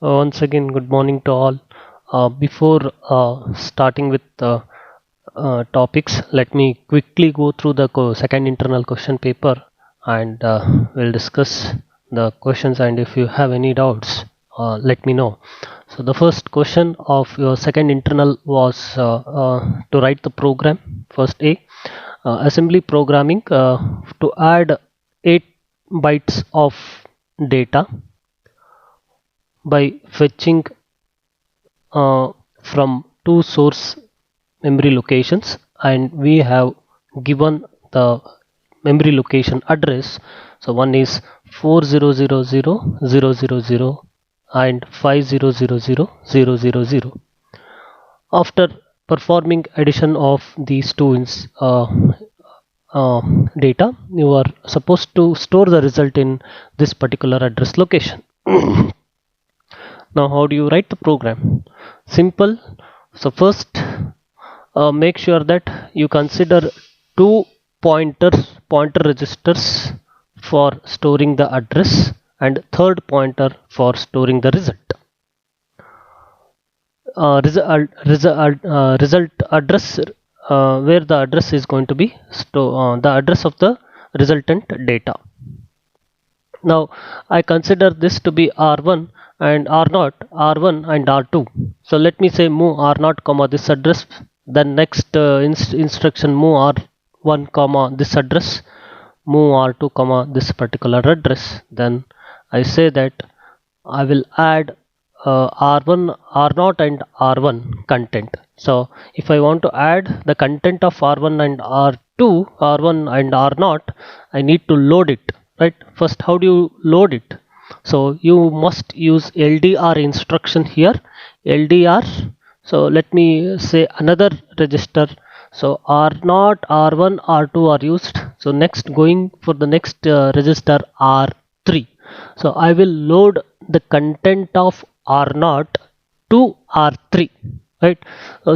Once again, good morning to all. Before starting with topics, let me quickly go through the second internal question paper, and we'll discuss the questions. And if you have any doubts, let me know. So the first question of your second internal was to write the program. First A, assembly programming to add 8 bytes of data by fetching from two source memory locations, and we have given the memory location address. So one is 40000000 and 50000000. After performing addition of these two data, you are supposed to store the result in this particular address location. Now how do you write the program? Simple. So first make sure that you consider two pointer registers for storing the address and third pointer for storing the result. Result address, where the address is going to be the address of the resultant data. Now I consider this to be R1 and R0, R1 and R2. So let me say move R0 comma this address, then next instruction move R1 comma this address, move R2 comma this particular address. Then I say that I will add R1, R0 and R1 content. So if I want to add the content of R1 and R2, R1 and R0, I need to load it, right? First, how do you load it? So you must use LDR instruction here. LDR. So let me say another register. So R0, R1, R2 are used. So next, going for the next register R3. So I will load the content of R0 to R3, right?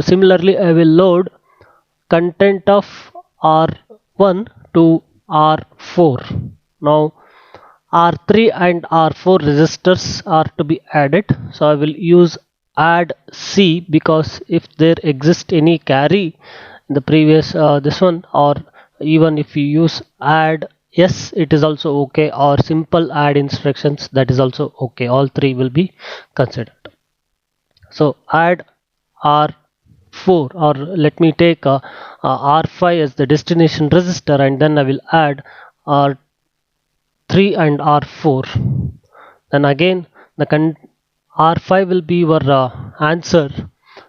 Similarly, I will load content of R1 to R4. Now R3 and R4 registers are to be added, so I will use add C, because if there exists any carry in the previous this one, or even if you use add yes, it is also okay, or simple add instructions, that is also okay. All three will be considered. So add R4, or let me take R5 as the destination register, and then I will add R3 and R4. Then again the R5 will be your answer.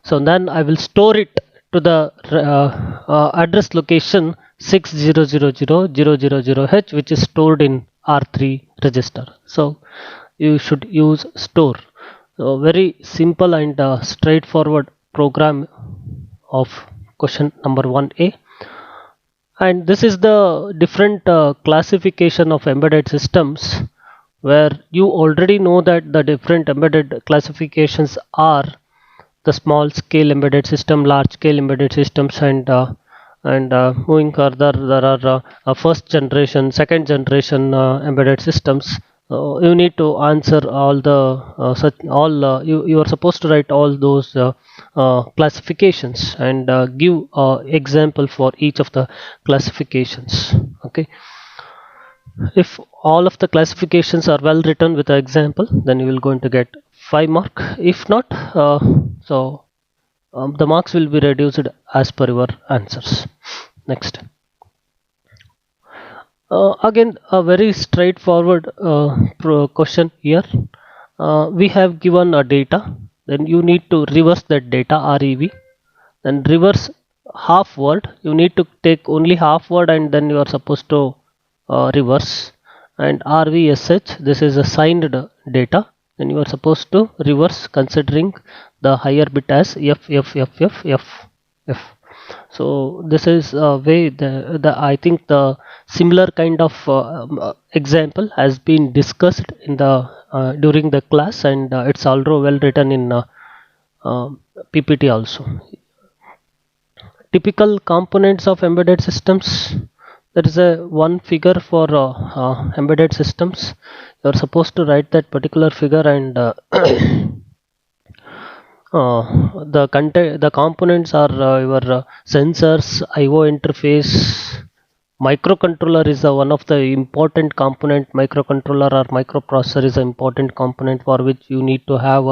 So then I will store it to the address location 60000000H, which is stored in R3 register. So you should use store. So very simple and straightforward program of question number 1A. And this is the different classification of embedded systems, where you already know that the different embedded classifications are the small scale embedded system, large scale embedded systems, and moving further, there are first generation, second generation embedded systems. You need to answer all the such all you are supposed to write all those classifications and give example for each of the classifications. Okay, if all of the classifications are well written with an example, then you will going to get 5 mark. If not, so the marks will be reduced as per your answers. Next, again a very straightforward question here. We have given a data, then you need to reverse that data, rev, then reverse half word. You need to take only half word and then you are supposed to reverse. And rvsh, this is a signed data, then you are supposed to reverse considering the higher bit as f. So this is a way the I think the similar kind of example has been discussed in the during the class, and it's also well written in ppt also. Typical components of embedded systems, there is a one figure for embedded systems. You're supposed to write that particular figure, and the components are your sensors, IO interface. Microcontroller is one of the important component. Microcontroller or microprocessor is an important component for which you need to have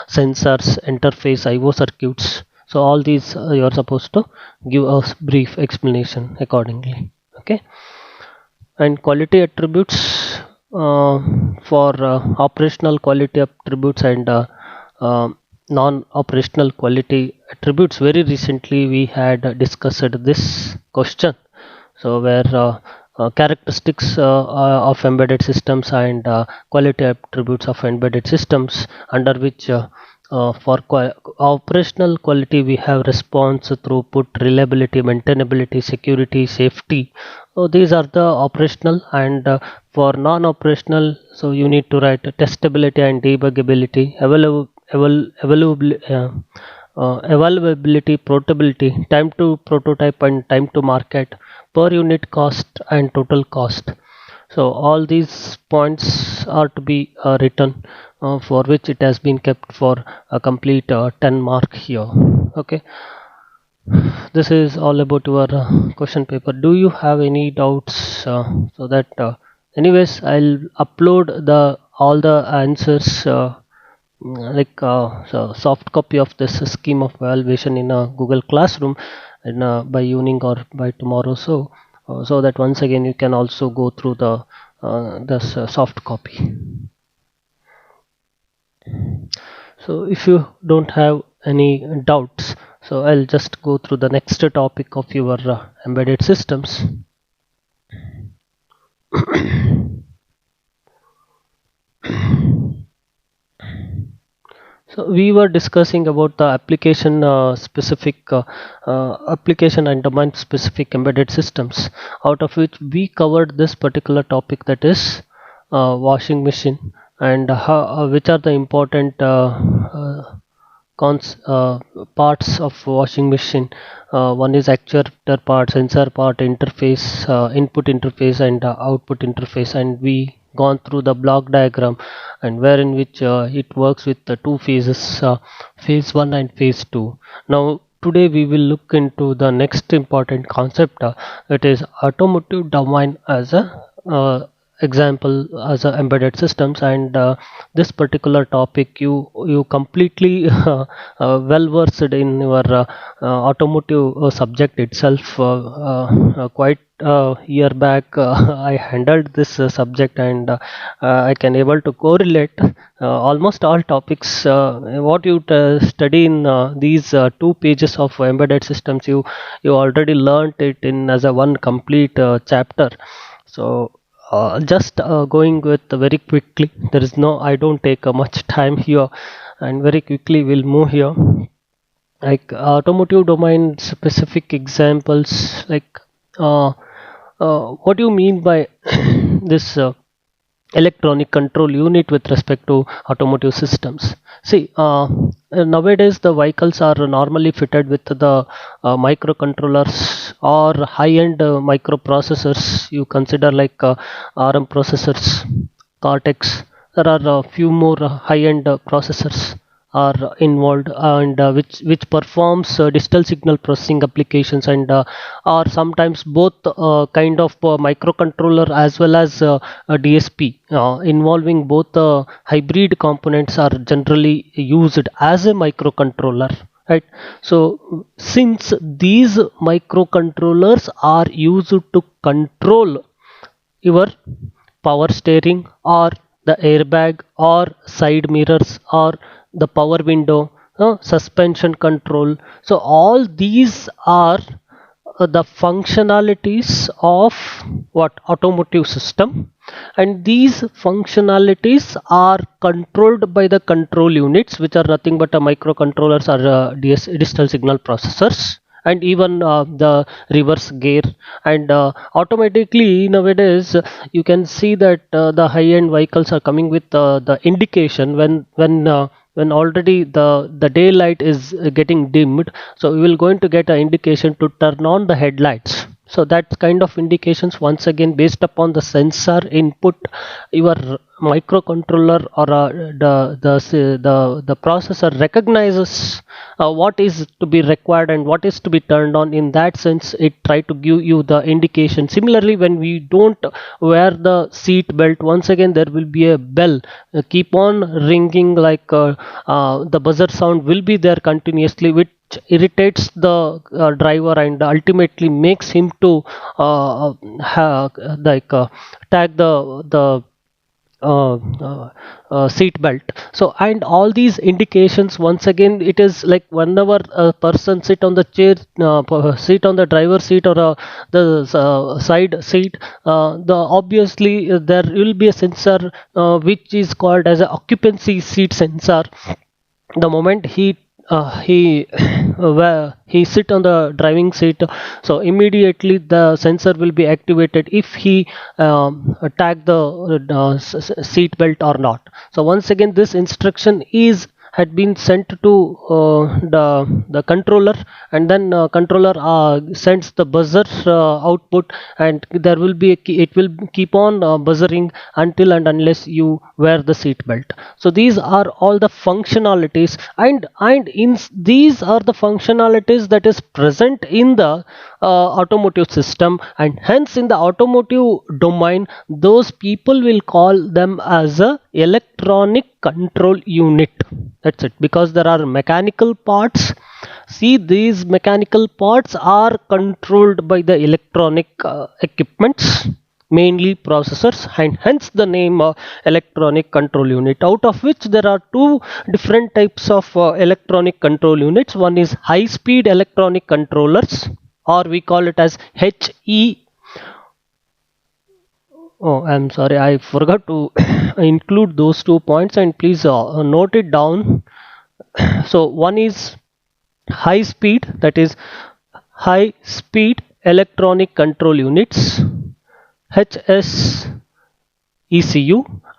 sensors, interface, IO circuits. So all these you are supposed to give a brief explanation accordingly. Okay, and quality attributes, for operational quality attributes and non-operational quality attributes. Very recently we had discussed this question, so where characteristics of embedded systems and quality attributes of embedded systems, under which for operational quality we have response, throughput, reliability, maintainability, security, safety. So these are the operational, and for non-operational, so you need to write testability and debuggability, availability, portability, time to prototype and time to market, per unit cost and total cost. So all these points are to be written, for which it has been kept for a complete 10 mark here. Okay, this is all about your question paper. Do you have any doubts? So that anyways, I'll upload the all the answers, like so soft copy of this scheme of evaluation in a Google Classroom, and by evening or by tomorrow, so that once again you can also go through the this soft copy. So if you don't have any doubts, so I'll just go through the next topic of your embedded systems. So we were discussing about the application specific application and domain specific embedded systems, out of which we covered this particular topic, that is washing machine, and how, which are the important parts of washing machine. One is actuator part, sensor part, interface, input interface, and output interface, and we gone through the block diagram, and where in which it works with the two phases, phase 1 and phase 2. Now today we will look into the next important concept, it is automotive domain as a example as a embedded systems. And this particular topic you completely well versed in your automotive subject itself. Quite year back I handled this subject, and I can able to correlate almost all topics what you study in these 2 pages of embedded systems. You already learnt it in as a one complete chapter. So just going with very quickly, there is no, I don't take much time here, and very quickly we'll move here, like automotive domain specific examples, like what do you mean by this electronic control unit with respect to automotive systems? See, nowadays the vehicles are normally fitted with the microcontrollers or high-end microprocessors. You consider like ARM processors, Cortex. There are a few more high-end processors are involved, and which performs digital signal processing applications, and are sometimes both kind of microcontroller as well as a DSP, involving both hybrid components are generally used as a microcontroller, right? So since these microcontrollers are used to control your power steering or the airbag or side mirrors or the power window, suspension control, so all these are the functionalities of what automotive system, and these functionalities are controlled by the control units, which are nothing but microcontrollers or digital signal processors, and even the reverse gear. And automatically nowadays you can see that the high-end vehicles are coming with the indication when already the daylight is getting dimmed, so we will going to get an indication to turn on the headlights. So that kind of indications, once again based upon the sensor input, your microcontroller or the processor recognizes what is to be required and what is to be turned on. In that sense, it try to give you the indication. Similarly, when we don't wear the seat belt, once again there will be a bell keep on ringing, like the buzzer sound will be there continuously, which irritates the driver and ultimately makes him to like tag the seat belt. So, and all these indications, once again it is like whenever a person sit on the chair, sit on the driver seat or the side seat, the obviously there will be a sensor which is called as a occupancy seat sensor. The moment he where he sit on the driving seat, so immediately the sensor will be activated if he tag the seat belt or not. So once again this instruction is had been sent to the controller, and then controller sends the buzzer output, and there will be it will keep on buzzering until and unless you wear the seat belt. So these are all the functionalities, and in these are the functionalities that is present in the automotive system, and hence in the automotive domain those people will call them as a electronic control unit. That's it, because there are mechanical parts. See, these mechanical parts are controlled by the electronic equipments, mainly processors, and hence the name electronic control unit, out of which there are two different types of electronic control units. One is high speed electronic controllers, or we call it as HE. Oh, I'm sorry, I forgot to include those 2 points, and please note it down. So one is high speed, that is high speed electronic control units, HSECU,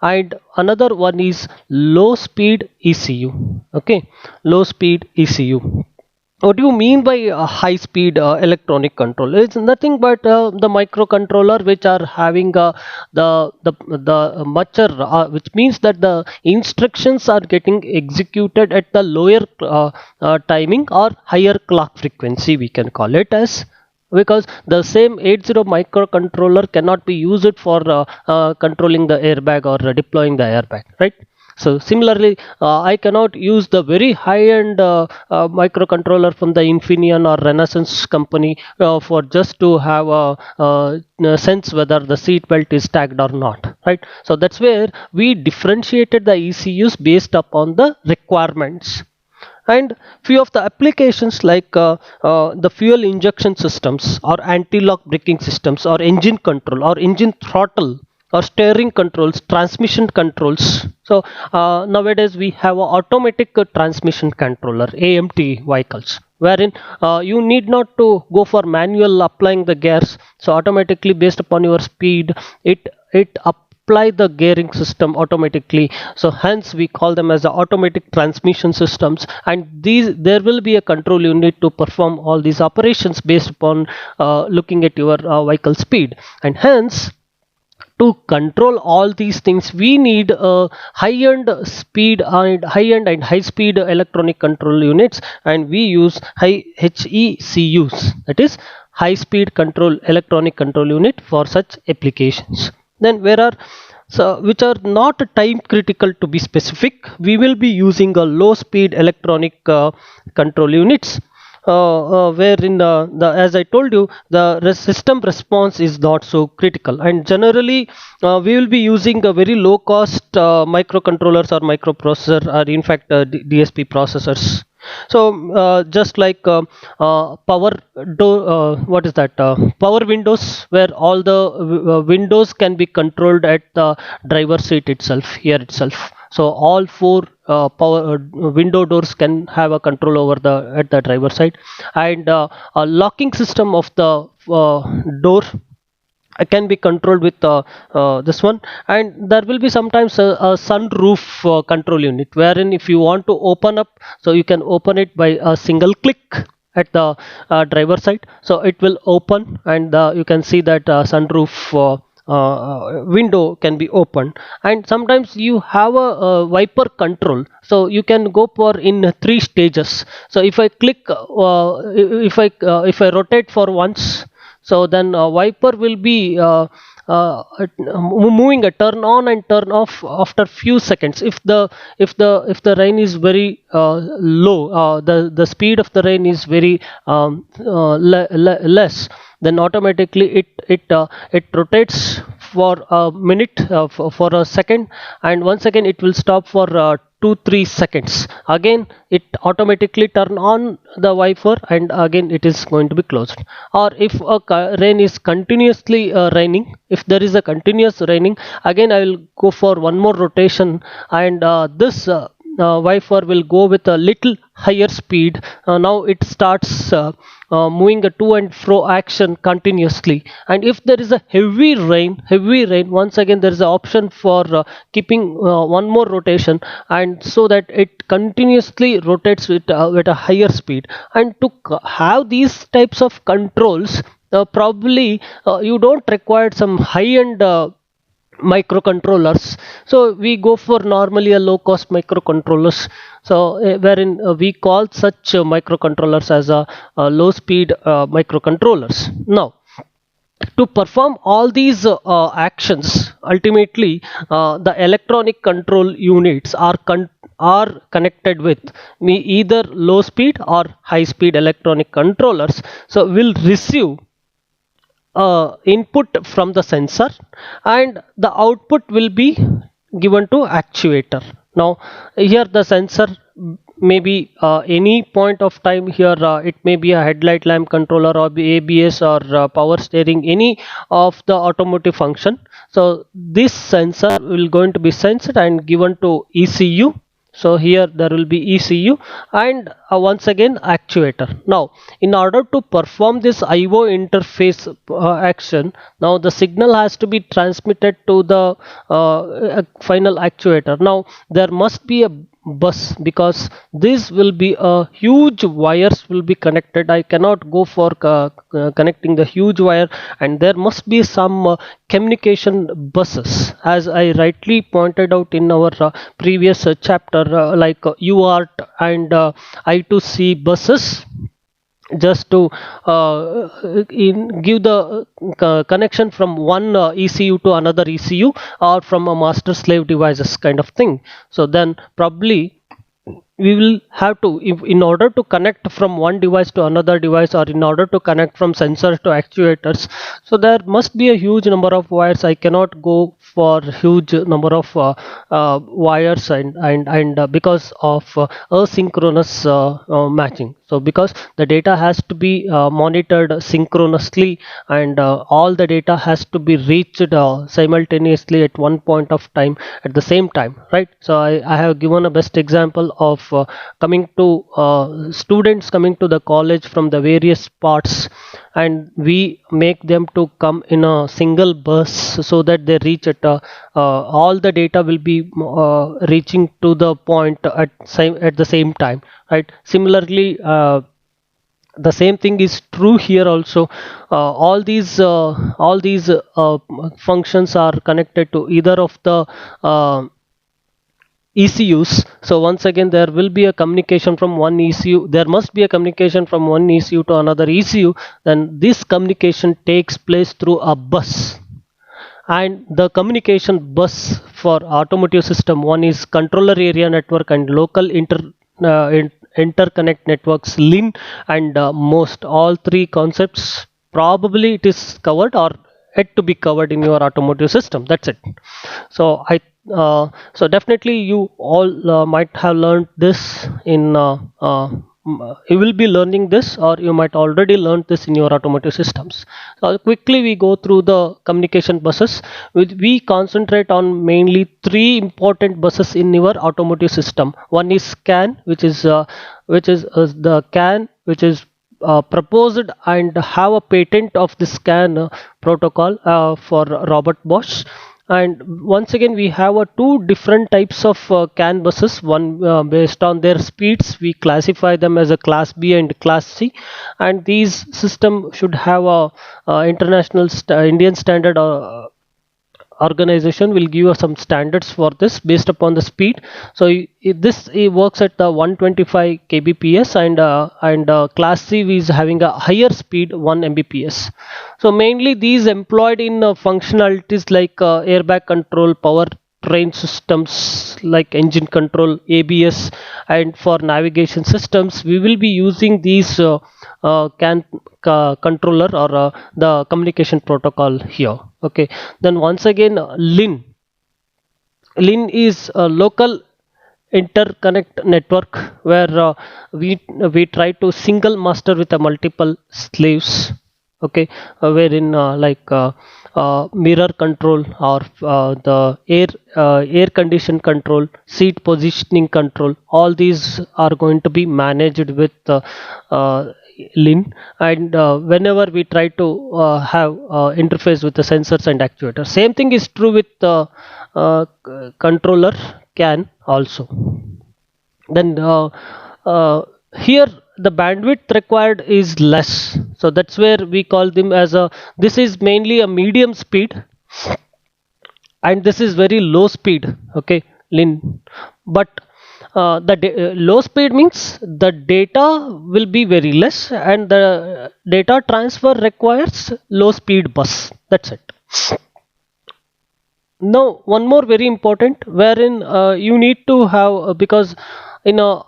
and another one is low speed ECU. Okay, low speed ECU. What do you mean by high speed electronic control? It's nothing but the microcontroller which are having the mucher, which means that the instructions are getting executed at the lower timing or higher clock frequency, we can call it as, because the same 80 microcontroller cannot be used for controlling the airbag or deploying the airbag, right? So similarly, I cannot use the very high-end microcontroller from the Infineon or Renaissance company for just to have a sense whether the seat belt is tagged or not, right? So that's where we differentiated the ECUs based upon the requirements. And few of the applications like the fuel injection systems or anti-lock braking systems or engine control or engine throttle or steering controls, transmission controls. So nowadays we have a automatic transmission controller, AMT vehicles, wherein you need not to go for manual applying the gears. So automatically based upon your speed, it supply the gearing system automatically. So hence we call them as the automatic transmission systems, and these there will be a control unit to perform all these operations based upon looking at your vehicle speed. And hence, to control all these things, we need high-end speed and high speed electronic control units, and we use high HECUs, that is high speed control electronic control unit, for such applications. Then where are, so which are not time critical, to be specific, we will be using a low speed electronic control units, wherein as I told you, the system response is not so critical, and generally we will be using a very low cost microcontrollers or microprocessor, or in fact DSP processors. So just like power what is that, power windows, where all the windows can be controlled at the driver seat itself, here itself. So all four power window doors can have a control over the at the driver side, and a locking system of the door can be controlled with this one. And there will be sometimes a sunroof control unit, wherein if you want to open up, so you can open it by a single click at the driver side, so it will open, and you can see that sunroof window can be opened. And sometimes you have a wiper control, so you can go for in 3 stages. So if I click if I rotate for once, so then wiper will be moving a turn on and turn off after few seconds. If the rain is very low, the speed of the rain is very less, then automatically it rotates for a minute, for a second, and once again it will stop for 2-3 seconds. Again it automatically turn on the wiper, and again it is going to be closed. Or if rain is continuously raining, if there is a continuous raining, again I will go for one more rotation, and this wiper will go with a little higher speed. Now it starts moving a to and fro action continuously. And if there is a heavy rain, once again there is an option for keeping one more rotation, and so that it continuously rotates with a higher speed. And to have these types of controls, probably you don't require some high-end microcontrollers, so we go for normally a low cost microcontrollers. So wherein we call such microcontrollers as a low speed microcontrollers. Now, to perform all these actions, ultimately the electronic control units are connected with me, either low speed or high speed electronic controllers. So will receive input from the sensor, and the output will be given to actuator. Now here the sensor may be any point of time. Here it may be a headlight lamp controller, or ABS, or power steering, any of the automotive function. So this sensor will going to be sensed and given to ECU. So here there will be ECU, and once again actuator. Now in order to perform this IO interface action, now the signal has to be transmitted to the final actuator. Now there must be a bus, because this will be a huge wires will be connected. I cannot go for connecting the huge wire, and there must be some communication buses, as I rightly pointed out in our previous chapter, like UART and I2C buses, just to give the connection from one ECU to another ECU, or from a master slave devices kind of thing. So then probably we will have to, in order to connect from one device to another device, or in order to connect from sensors to actuators, so there must be a huge number of wires. I cannot go for huge number of wires, and because of asynchronous matching. So because the data has to be monitored synchronously, and all the data has to be reached simultaneously at one point of time, at the same time, right? So I have given a best example of coming to students coming to the college from the various parts, and we make them to come in a single bus so that they reach at all the data will be reaching to the point at the same time, right? Similarly, the same thing is true here also. All these functions are connected to either of the ECUs. So once again, there will be a communication from one ECU. There must be a communication from one ECU to another ECU. Then this communication takes place through a bus. And the communication bus for automotive system, one is controller area network and local interconnect networks, LIN, and most all three concepts probably it is covered or yet to be covered in your automotive system. That's it. So so definitely you all might have learned this in you will be learning this, or you might already learned this in your automotive systems. So quickly we go through the communication buses. We concentrate on mainly three important buses in your automotive system. One is CAN, which is the CAN which is proposed and have a patent of this CAN protocol for Robert Bosch. And once again, we have two different types of CAN buses. One based on their speeds, we classify them as a class B and class C. And these system should have a international Indian standard organization will give us some standards for this based upon the speed. So this it works at the 125 kbps, and class C is having a higher speed 1 mbps. So mainly these employed in functionalities like airbag control, power train systems like engine control, ABS, and for navigation systems we will be using these CAN controller or the communication protocol here. Okay, then once again, LIN is a local interconnect network where we try to single master with a multiple slaves. Okay, wherein mirror control or the air condition control, seat positioning control, all these are going to be managed with LIN. And whenever we try to have interface with the sensors and actuators, same thing is true with the controller CAN also. Then here the bandwidth required is less, so that's where we call them as a, this is mainly a medium speed and this is very low speed. Okay, LIN. But low speed means the data will be very less and the data transfer requires low speed bus. That's it. Now one more very important, wherein you need to have because in a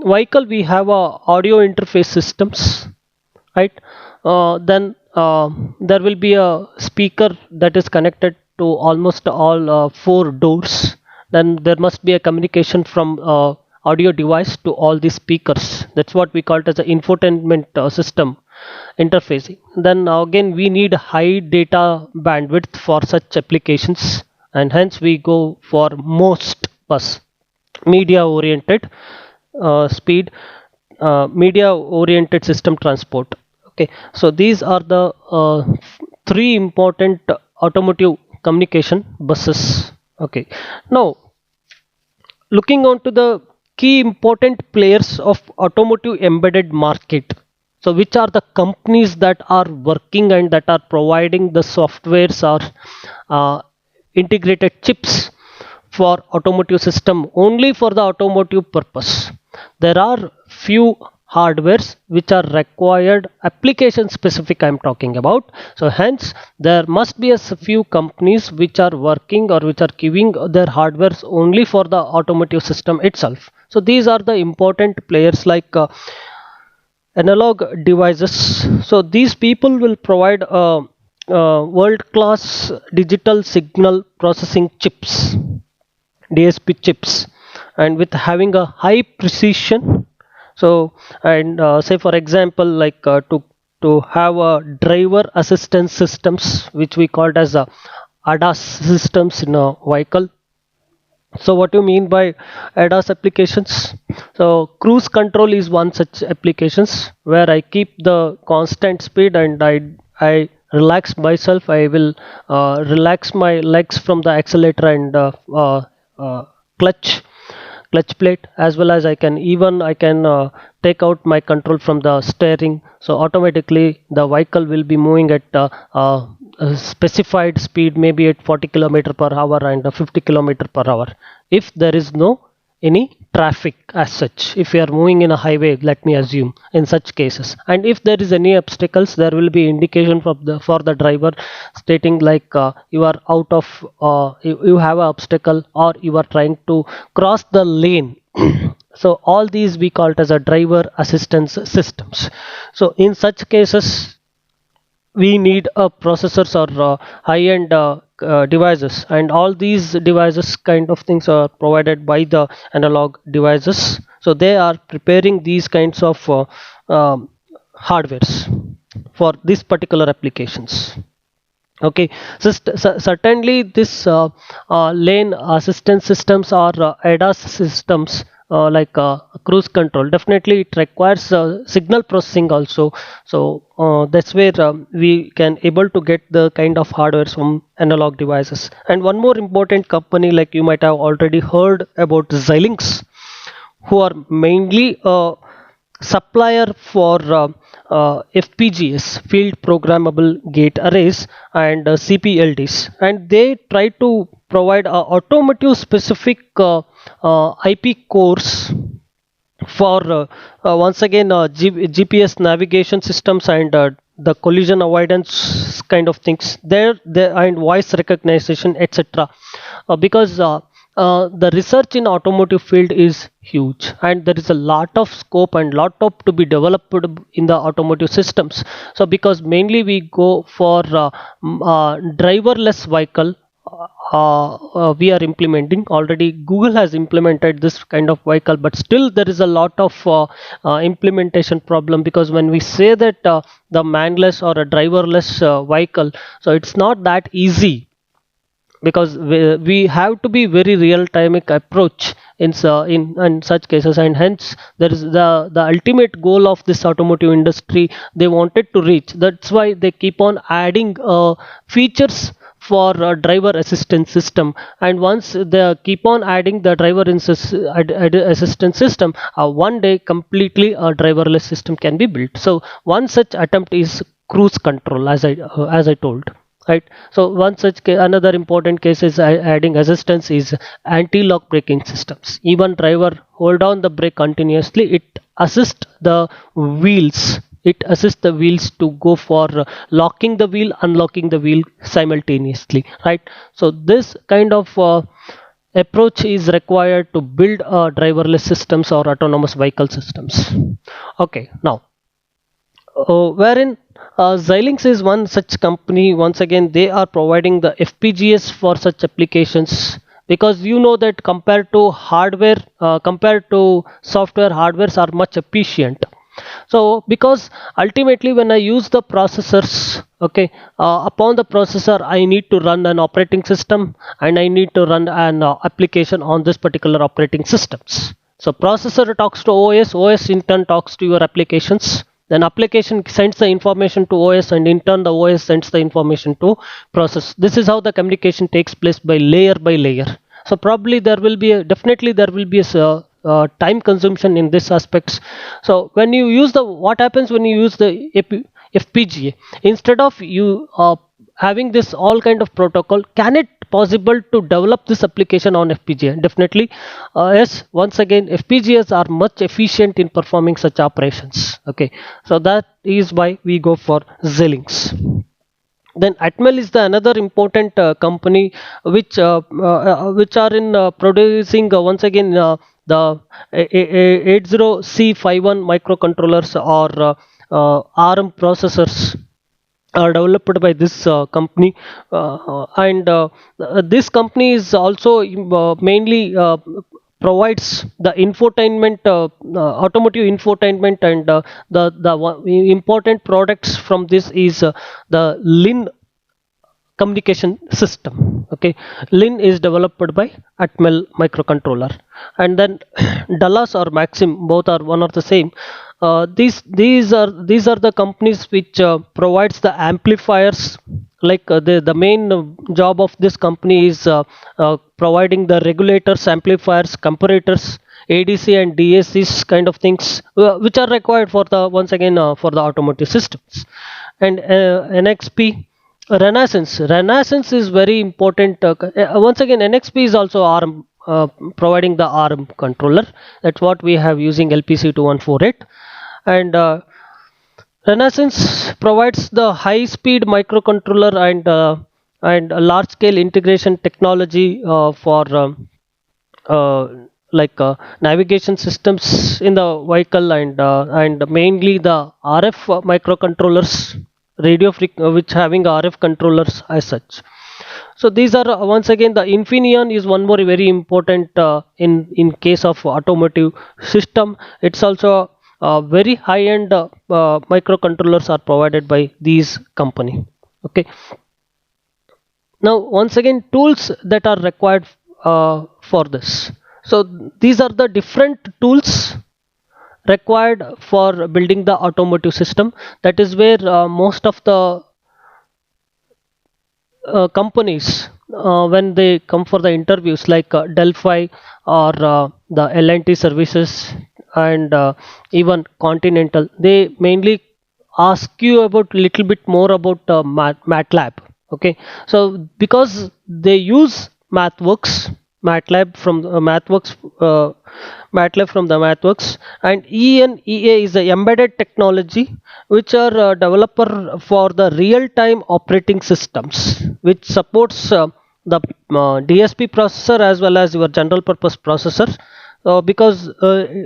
vehicle we have audio interface systems, right? Then there will be a speaker that is connected to almost all four doors. Then there must be a communication from audio device to all the speakers. That's what we call it as an infotainment system interfacing. Then again we need high data bandwidth for such applications, and hence we go for most bus media oriented speed media oriented system transport. Okay, so these are the three important automotive communication buses. Okay, now looking on to the key important players of automotive embedded market. So which are the companies that are working and that are providing the softwares or integrated chips for automotive system only for the automotive purpose? There are few hardwares which are required application specific I'm talking about. So hence there must be a few companies which are working or which are giving their hardwares only for the automotive system itself. So these are the important players like analog devices. So these people will provide world-class digital signal processing chips, DSP chips, and with having a high precision. So and say for example like to have a driver assistance systems which we called as a ADAS systems in a vehicle. So what do you mean by ADAS applications? So cruise control is one such applications where I keep the constant speed and I relax myself. I will relax my legs from the accelerator and uh, clutch clutch plate, as well as I can take out my control from the steering, so automatically the vehicle will be moving at a specified speed, maybe at 40 km per hour and 50 km per hour, if there is no any traffic as such. If you are moving in a highway, let me assume, in such cases, and if there is any obstacles, there will be indication for the driver stating like you are out of you have an obstacle or you are trying to cross the lane. So all these we call it as a driver assistance systems. So in such cases we need processors or high-end devices, and all these devices kind of things are provided by the analog devices, so they are preparing these kinds of hardwares for these particular applications. Okay, so certainly this lane assistance systems or ADAS systems like cruise control, definitely it requires signal processing also. So that's where we can able to get the kind of hardware from analog devices. And one more important company, like you might have already heard about Xilinx, who are mainly supplier for FPGAs, field programmable gate arrays, and CPLDs, and they try to provide automotive specific IP cores for once again GPS navigation systems and the collision avoidance kind of things there and voice recognition, etc. Because the research in automotive field is huge, and there is a lot of scope and lot of to be developed in the automotive systems. So because mainly we go for driverless vehicle, we are implementing already. Google has implemented this kind of vehicle, but still there is a lot of implementation problem, because when we say that the manless or a driverless vehicle, so it's not that easy, because we have to be very real time approach in such cases, and hence there is the ultimate goal of this automotive industry they wanted to reach. That's why they keep on adding features for driver assistance system, and once they keep on adding the assistance system, one day completely a driverless system can be built. So one such attempt is cruise control, as I told, right? So one such another important case is adding assistance is anti-lock braking systems. Even driver hold on the brake continuously, it assists the wheels, it assists the wheels to go for locking the wheel, unlocking the wheel simultaneously, right? So this kind of approach is required to build driverless systems or autonomous vehicle systems. Okay, now wherein Xilinx is one such company. Once again, they are providing the FPGAs for such applications, because you know that compared to hardware, compared to software, hardwares are much efficient. So because ultimately when I use the processors, okay, upon the processor I need to run an operating system, and I need to run an application on this particular operating systems. So processor talks to OS, OS in turn talks to your applications, then application sends the information to OS, and in turn the OS sends the information to process. This is how the communication takes place by layer. So probably there will be definitely there will be a time consumption in this aspects. So when you use what happens when you use the FPGA, instead of you having this all kind of protocol, can it possible to develop this application on FPGA? Definitely yes. Once again, FPGAs are much efficient in performing such operations. Okay, so that is why we go for Xilinx. Then Atmel is the another important company which are in producing once again the 80C51 microcontrollers or ARM processors are developed by this company, and this company is also mainly provides the infotainment, automotive infotainment, and the important products from this is the Lin communication system. Okay, Lin is developed by Atmel microcontroller, and then Dallas or Maxim, both are one or the same. These are the companies which provides the amplifiers. Like the main job of this company is providing the regulators, amplifiers, comparators, ADC and DACs kind of things, which are required for the, once again, for the automotive systems. And NXP, Renaissance is very important. Once again, NXP is also ARM, providing the ARM controller. That's what we have using LPC2148. And Renaissance provides the high-speed microcontroller and large-scale integration technology for like navigation systems in the vehicle, and mainly the RF microcontrollers, which having RF controllers as such. So these are once again, the Infineon is one more very important in case of automotive system. It's also very high end microcontrollers are provided by these company. Okay, now once again, tools that are required for this. So these are the different tools required for building the automotive system. That is where most of the companies, when they come for the interviews, like Delphi or the L&T services, and even Continental, they mainly ask you about little bit more about MATLAB. Okay, so because they use MATLAB from MATLAB from the MathWorks, and ENEA is the embedded technology, which are developer for the real-time operating systems, which supports the DSP processor as well as your general purpose processor. Because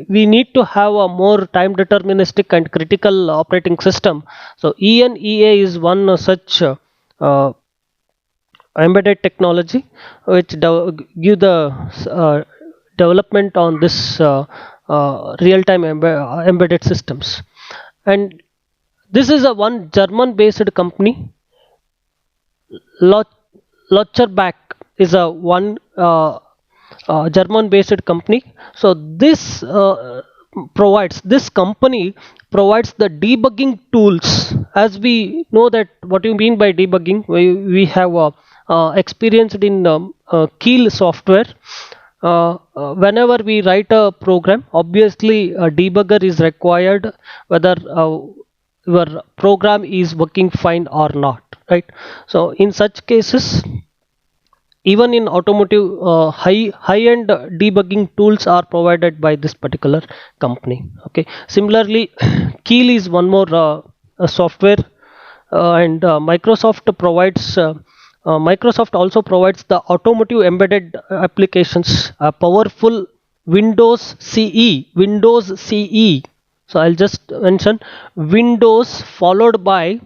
we need to have a more time deterministic and critical operating system, so ENEA is one such embedded technology which give the development on this real-time embedded systems. And this is a one German-based company. Locherbach is a one German-based company. So this company provides the debugging tools. As we know that what you mean by debugging, we have experienced in Keel software. Whenever we write a program, obviously a debugger is required, whether your program is working fine or not, right? So in such cases, even in automotive, high-end debugging tools are provided by this particular company. Okay, similarly, Keel is one more software, and Microsoft also provides the automotive embedded applications, powerful Windows CE. So I'll just mention Windows followed by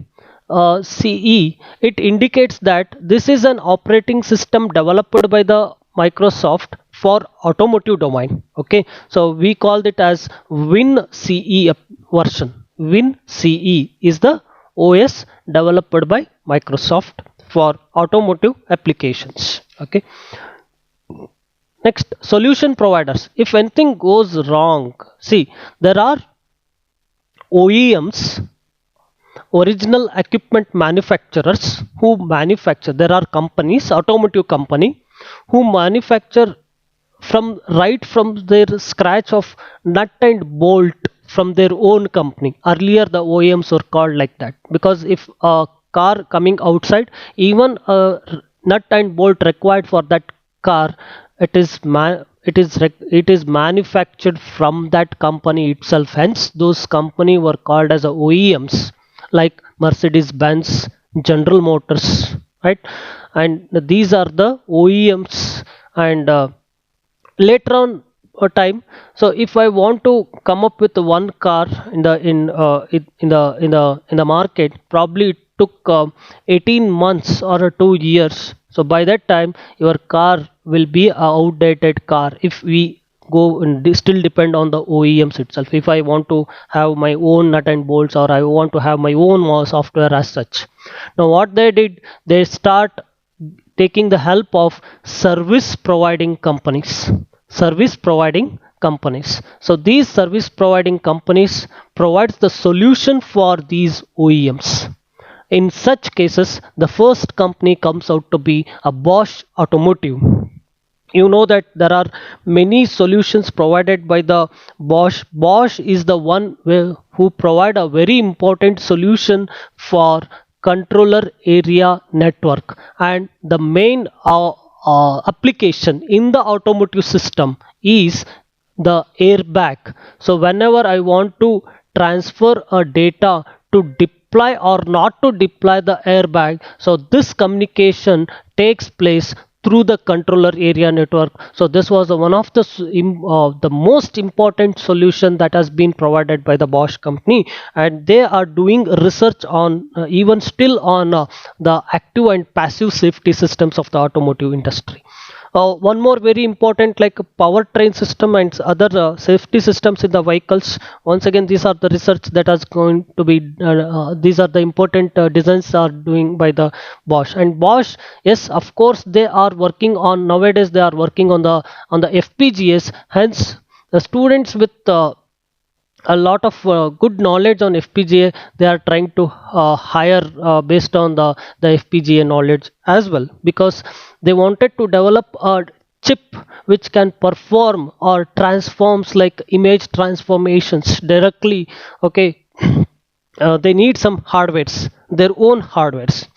CE. It indicates that this is an operating system developed by the Microsoft for automotive domain. Okay, so we call it as WinCE version. WinCE is the OS developed by Microsoft for automotive applications. Okay, next, solution providers. If anything goes wrong, see, there are OEMs, original equipment manufacturers, who manufacture. There are companies, automotive company, who manufacture right from their scratch of nut and bolt from their own company. Earlier the OEMs were called like that, because if a car coming outside, even a nut and bolt required for that car, it is manufactured from that company itself. Hence those company were called as OEMs, like Mercedes-Benz, General Motors, right? And these are the OEMs. And later on time, so if I want to come up with one car in the market, probably it took 18 months or 2 years. So by that time your car will be an outdated car, if we go and still depend on the OEMs itself. If I want to have my own nut and bolts, or I want to have my own software as such. Now what they did, they start taking the help of service providing companies. Service providing companies. So these service providing companies provides the solution for these OEMs. In such cases, the first company comes out to be a Bosch Automotive. You know that there are many solutions provided by the Bosch is the one who provide a very important solution for controller area network, and the main application in the automotive system is the airbag. So whenever I want to transfer a data to deploy or not to deploy the airbag, so this communication takes place through the controller area network. So this was one of the most important solution that has been provided by the Bosch company, and they are doing research on even still on the active and passive safety systems of the automotive industry. One more very important, like powertrain system and other safety systems in the vehicles. Once again, these are the research that is going to be these are the important designs are doing by the Bosch. And Bosch, yes, of course, they are working on nowadays, they are working on the FPGAs. Hence the students with a lot of good knowledge on FPGA, they are trying to hire based on the FPGA knowledge as well, because they wanted to develop a chip which can perform or transforms like image transformations directly. Okay. They need some hardwares, their own hardwares.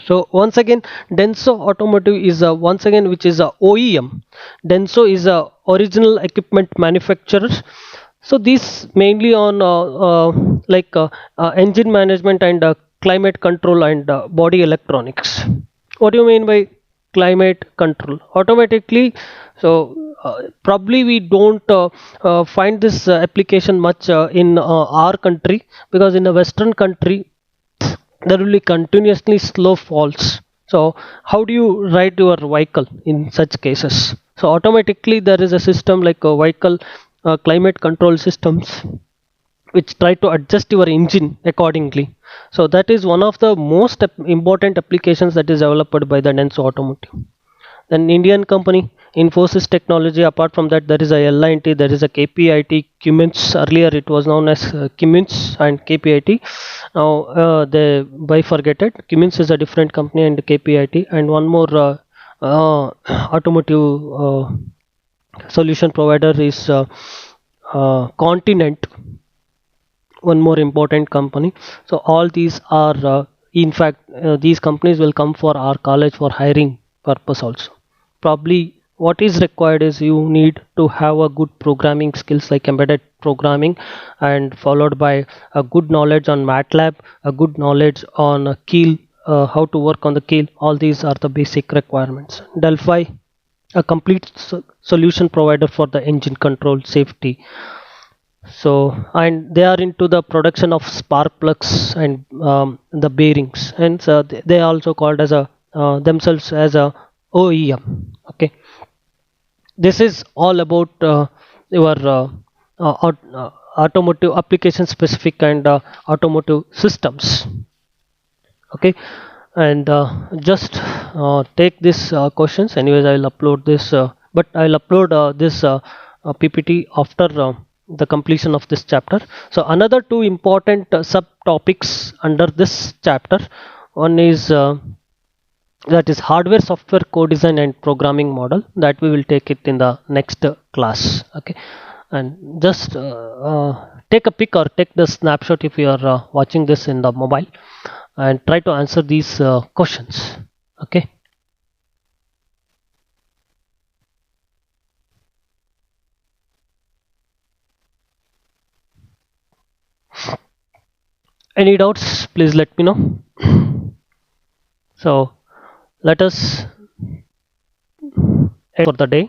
So once again, Denso Automotive is a, once again, which is a OEM. Denso is a original equipment manufacturer. So these mainly on engine management and climate control and body electronics. What do you mean by climate control? Automatically, so probably we don't find this application much in our country, because in a Western country there will be continuously slow falls. So how do you ride your vehicle in such cases? So automatically there is a system like a vehicle climate control systems which try to adjust your engine accordingly. So that is one of the most important applications that is developed by the Denso Automotive. Then Indian company Infosys Technology. Apart from that, there is a L&T, there is a KPIT, Cummins. Earlier it was known as Cummins and KPIT. Now they bifurcated. Cummins is a different company and KPIT, and one more automotive solution provider is Continent, one more important company. So all these are in fact these companies will come for our college for hiring purpose also. Probably what is required is you need to have a good programming skills like embedded programming, and followed by a good knowledge on MATLAB, a good knowledge on Keel, how to work on the Keel. All these are the basic requirements. Delphi, a complete solution provider for the engine control safety. So, and they are into the production of spark plugs and the bearings, and so they are also called as a themselves as a OEM. Okay, this is all about your automotive application specific and automotive systems. Okay, and just take this questions. Anyways, I'll upload this, but I'll upload this PPT after the completion of this chapter. So another two important subtopics under this chapter, one is that is hardware software co-design and programming model, that we will take it in the next class. Okay, and just take a pic or take the snapshot if you are watching this in the mobile, and try to answer these questions. Okay. Any doubts, please let me know. So let us end for the day.